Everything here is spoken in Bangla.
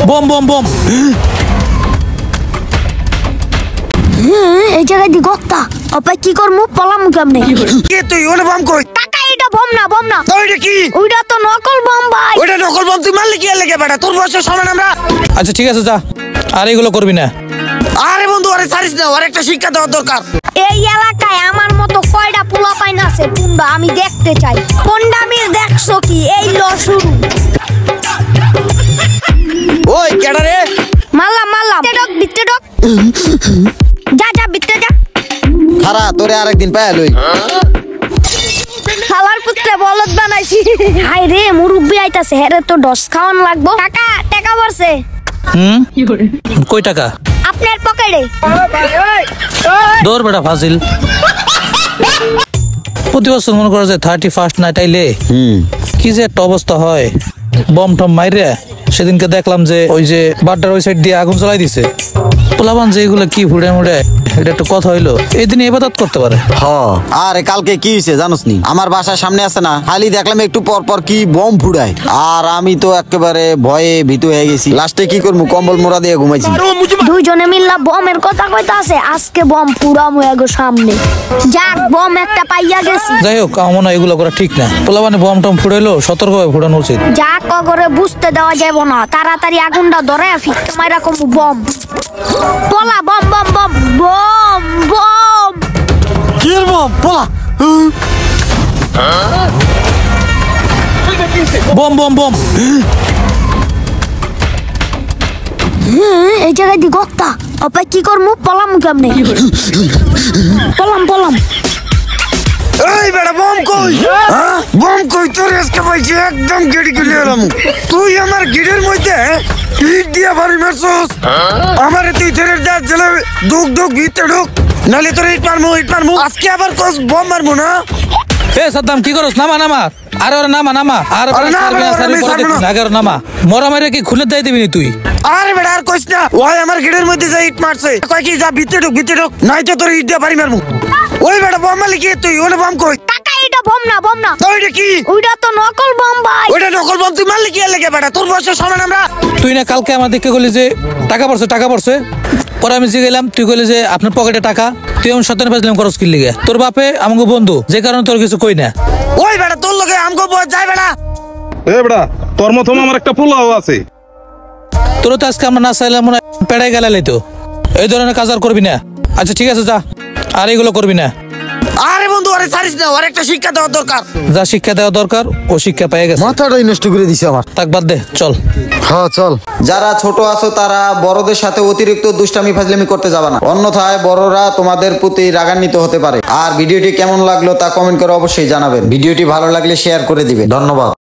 বম বম বম। এই জায়গায় দি গক্তা অপায় কি করমু পলাম কেমনে? কে তুই ওরে বম কই? কাকা এটা বম না তো এটা কি? ওইটা তো নকল বম ভাই। ওইটা নকল বম, তুই মারলি কি লাগে বেটা? তোর বয়সের সমান আমরা। আচ্ছা ঠিক আছে যা, আর এগুলো করবি না। আরে বন্ধু আরে ছাড়িস না, ওর একটা শিক্ষা দেওয়ার দরকার। এই এলাকায় আমার মতো কয়টা পোলা পাইন আছে পুন্ডা, আমি দেখতে চাই। পন্ডামির দেখছো কি? এই ল শুরু। ওই কেডা রে? মারলাম বিত্তে ডক যা যা বিত্তে যা। খারা তোরে আরেকদিন পায়া লই। খালার পুত্রে বলদ বানাইছি। হাই রে মুরব্বি আইতাছে, হেরে তো ডস খাওয়ান লাগবো। কাকা টাকা পড়ছে। কই টাকা? আপনার পকেটে। দৌড় বেটা ফাজিল। প্রতি বছর মনে করো যে 31st নাইট আইলে কি যে একটা অবস্থা হয়, বম টম মাইরে। সেদিনকে দেখলাম যে ওই যে বাড্ডার ওই সাইড দিয়ে আগুন জ্বালাই দিছে। পোলাবান যে এগুলো কি ফুড়ে মুড়ে, এটা একটা কথা হইলো। এই দিনে ইবাদত করতে পারে। আরে কালকে কি হয়েছে জানোস নি? আমার বাসার সামনে আছে না, খালি দেখলাম একটু পর পর কি বম ফুড়ায়, আর আমি তো একেবারে ভয়ে ভীত হয়ে গেছি। লাস্টে কি করবো, কম্বল মোড়া দিয়ে ঘুমাইছি। দুইজনে মিল্লা বমের কথা কইতা আছে, আজকে বম পুরাম হয়ে গো সামনে। যাক বম একটা পাইয়া গেছি। যাই হোক, আমার মনে হয় এগুলো করা ঠিক না। পোলাবানে বম টম ফুড়াইলো সতর্কভাবে ফুটানো উচিত। যাক করে বুঝতে দেওয়া যাবে না, তাড়াতাড়ি আগুনটা ধরে ফিরতে মাইরা কম বম পোলা বম বম বম বম বম। কি বম পোলা? বম বম বম। এই জায়গায় দি গক্তা অপায় কি করমু পলাম কেমনে? পলাম এই বেটা বম কই? বম কই? তোর আজকে পাইছি একদম গেড়ি গেলে এলাম। তুই আমার গিড়ের মধ্যে ইট দিয়া বাড়ি মারছস। আমারে তুই ধরে যা জেলে ঢুক ভিতরে ঢুক, নালে তোর ইট মারমু। আজকে আবার কস বম মারমু না? এ সাদ্দাম কি করস? নামা আরে ওরে নামা আর নামা। মরা মারে কি খুলে দেয় দিবি তুই? আরে বেটা আর কইস না, ওই আমার গিড়ের মধ্যে যা ইট মারছে। কয় কি যা ভিতরে ঢুক, নাই তো তোর ইট দিয়া বাড়ি মারমু। ওই বেটা বম মারলি কি তুই? ওরে বম কই? কাকা এটা বম না তো এটা কি? ওইটা তো নকল বম ভাই। ওইটা নকল বম, তুই মারলি কি লাগে বেটা? তোর বয়সের সমান আমরা। তুই না কালকে আমার দিকে বলি যে টাকা পড়ছে। পরে আমি গেলাম, তুই কইলি যে আপনার পকেটে টাকা। তুই এমন সতেন পাইছিলাম খরচ কি লিগে? তোর বাপে আমাকে বন্ধু, যে কারণে তোর কিছু কই না। ওই বেটা তোর লগে আমগো বয় যাই বেটা। এ বেটা তোর মতো আমার একটা পোলাও আছে। তোর তো আজকে আমরা না চাইলে মনে পেড়াই গেলালি তো। এই ধরনের কাজ আর করবি না। আচ্ছা ঠিক আছে যা, আর এগুলো করবি না। আরে বন্ধু আরে ছাড়িস না, ওর একটা শিক্ষা দেওয়ার দরকার। যা শিক্ষা দেওয়া দরকার ও শিক্ষা পেয়ে গেছে। মাথাটাই নষ্ট করে দিছে আমার। তাক বাদ দে, চল। হ্যাঁ চল। যারা ছোট আছো তারা বড়দের সাথে অতিরিক্ত দুষ্টামি ফাজলামি করতে যাবে না, অন্যথায় বড়রা তোমাদের প্রতি রাগান্বিত হতে পারে। আর ভিডিওটি কেমন লাগলো তা কমেন্ট করে অবশ্যই জানাবেন। ভিডিওটি ভালো লাগলে শেয়ার করে দিবেন। ধন্যবাদ।